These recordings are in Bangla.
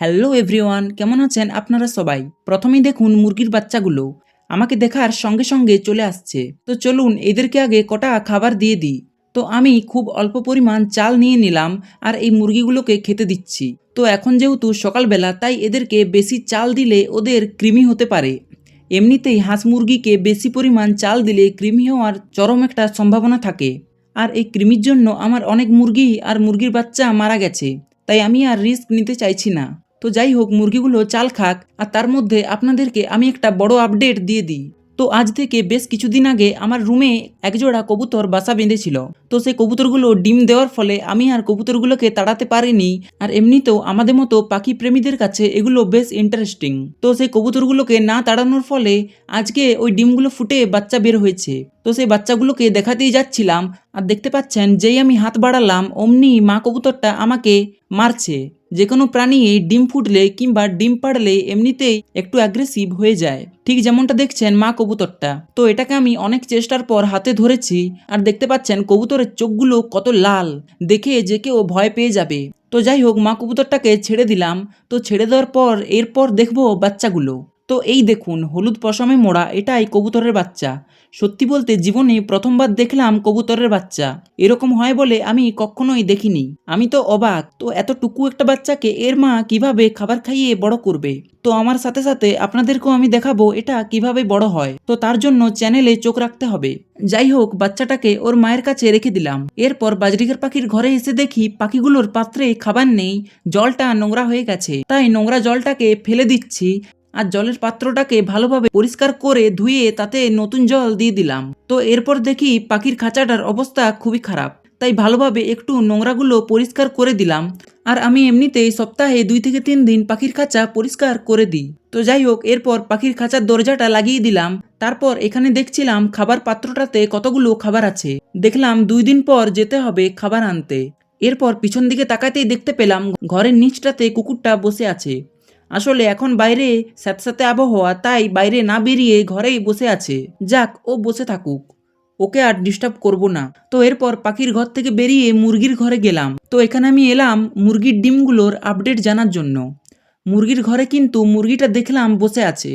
হ্যালো এভরিওয়ান, কেমন আছেন আপনারা সবাই? প্রথমেই দেখুন মুরগির বাচ্চাগুলো আমাকে দেখার সঙ্গে সঙ্গে চলে আসছে। তো চলুন এদেরকে আগে কটা খাবার দিয়ে দিই। তো আমি খুব অল্প পরিমাণ চাল নিয়ে নিলাম আর এই মুরগিগুলোকে খেতে দিচ্ছি। তো এখন যেহেতু সকালবেলা, তাই এদেরকে বেশি চাল দিলে ওদের কৃমি হতে পারে। এমনিতেই হাঁস মুরগিকে বেশি পরিমাণ চাল দিলে কৃমি হওয়ার চরম একটা সম্ভাবনা থাকে। আর এই কৃমির জন্য আমার অনেক মুরগি আর মুরগির বাচ্চা মারা গেছে, তাই আমি আর রিস্ক নিতে চাইছি না। তো যাই হোক, মুরগিগুলো চাল খাক, আর তার মধ্যে আপনাদেরকে আমি একটা বড় আপডেট দিয়ে দিই। তো আজ থেকে বেশ কিছুদিন আগে আমার রুমে একজোড়া কবুতর বাসা বেঁধেছিল। তো সেই কবুতরগুলো ডিম দেওয়ার ফলে আমি আর কবুতরগুলোকে তাড়াতে পারিনি। আর এমনিতেও আমাদের মতো পাখি প্রেমীদের কাছে এগুলো বেশ ইন্টারেস্টিং। তো সেই কবুতরগুলোকে না তাড়ানোর ফলে আজকে ওই ডিমগুলো ফুটে বাচ্চা বের হয়েছে। তো সেই বাচ্চাগুলোকে দেখাতেই যাচ্ছিলাম, আর দেখতে পাচ্ছেন যেই আমি হাত বাড়ালাম অমনি মা কবুতরটা আমাকে মারছে। যে কোনো প্রাণী ডিম ফুটলে কিংবা ডিম পাড়লে এমনিতেই একটু অ্যাগ্রেসিভ হয়ে যায়, ঠিক যেমনটা দেখছেন মা কবুতরটা। তো এটাকে আমি অনেক চেষ্টার পর হাতে ধরেছি, আর দেখতে পাচ্ছেন কবুতরের চোখগুলো কত লাল, দেখে যে কেউ ভয় পেয়ে যাবে। তো যাই হোক, মা কবুতরটাকে ছেড়ে দিলাম। তো ছেড়ে দেওয়ার পর এরপর দেখবো বাচ্চাগুলো। তো এই দেখুন, হলুদ পশমে মোড়া এটাই কবুতরের বাচ্চা। সত্যি বলতে জীবনে প্রথমবার দেখলাম কবুতরের বাচ্চা। এরকম হয় বলে আমি কখনোই দেখিনি। আমি তো অবাক, তো এতটুকু একটা বাচ্চাকে এর মা কিভাবে খাবার খাইয়ে বড় করবে। তো আমার সাথে সাথে আপনাদেরকেও আমি দেখাবো এটা কিভাবে বড় হয়। তো তার জন্য চ্যানেলে চোখ রাখতে হবে। যাই হোক, বাচ্চাটাকে ওর মায়ের কাছে রেখে দিলাম। এরপর বাজরিকার পাখির ঘরে এসে দেখি পাখিগুলোর পাত্রে খাবার নেই, জলটা নোংরা হয়ে গেছে। তাই নোংরা জলটাকে ফেলে দিচ্ছি, আর জলের পাত্রটাকে ভালোভাবে পরিষ্কার করে ধুয়ে তাতে নতুন জল দিয়ে দিলাম। তো এরপর দেখি পাখির খাঁচাটার অবস্থা খুবই খারাপ, তাই ভালোভাবে একটু নোংরাগুলো পরিষ্কার করে দিলাম। আর আমি এমনিতেই সপ্তাহে 2 থেকে 3 দিন পাখির খাঁচা পরিষ্কার করে দিই। তো যাই হোক, এরপর পাখির খাঁচার দরজাটা লাগিয়ে দিলাম। তারপর এখানে দেখছিলাম খাবার পাত্রটাতে কতগুলো খাবার আছে। দেখলাম 2 দিন পর যেতে হবে খাবার আনতে। এরপর পিছন দিকে তাকাতেই দেখতে পেলাম ঘরের নিচটাতে কুকুরটা বসে আছে। আসলে এখন বাইরে স্যাঁতস্যাঁতে আবহাওয়া, তাই বাইরে না বেরিয়ে ঘরেই বসে আছে। যাক, ও বসে থাকুক, ওকে আর ডিস্টার্ব করব না। তো এরপর পাখির ঘর থেকে বেরিয়ে মুরগির ঘরে গেলাম। তো এখানে আমি এলাম মুরগির ডিমগুলোর আপডেট জানার জন্য। মুরগির ঘরে কিন্তু মুরগিটা দেখলাম বসে আছে,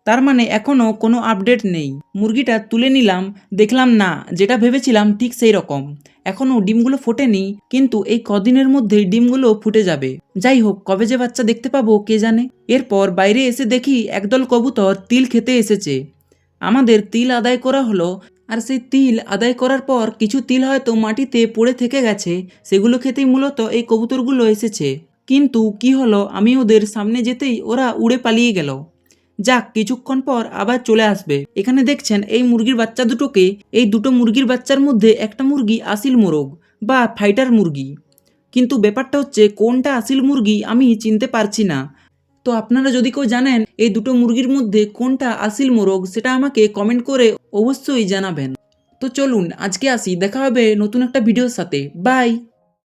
তার মানে এখনো কোনো আপডেট নেই। মুরগিটা তুলে নিলাম, দেখলাম না, যেটা ভেবেছিলাম ঠিক সেই রকম। এখনো ডিমগুলো ফোটেনি, কিন্তু এই কদিনের মধ্যেই ডিমগুলো ফুটে যাবে। যাই হোক, কবে যে বাচ্চা দেখতে পাবো কে জানে। এরপর বাইরে এসে দেখি একদল কবুতর তিল খেতে এসেছে। আমাদের তিল আদায় করা হলো, আর সেই তিল আদায় করার পর কিছু তিল হয়তো মাটিতে পড়ে থেকে গেছে, সেগুলো খেতেই মূলত এই কবুতরগুলো এসেছে। কিন্তু কি হলো, আমি ওদের সামনে যেতেই ওরা উড়ে পালিয়ে গেল। যাক, কিছুক্ষণ পর আবার চলে আসবে। এখানে দেখছেন এই মুরগির বাচ্চা দুটোকে। এই দুটো মুরগির বাচ্চার মধ্যে একটা মুরগি আসিল মোরগ বা ফাইটার মুরগি, কিন্তু ব্যাপারটা হচ্ছে কোনটা আসিল মুরগি আমি চিনতে পারছি না। তো আপনারা যদি কেউ জানেন এই দুটো মুরগির মধ্যে কোনটা আসিল মোরগ, সেটা আমাকে কমেন্ট করে অবশ্যই জানাবেন। তো চলুন আজকে আসি, দেখা হবে নতুন একটা ভিডিওর সাথে। বাই।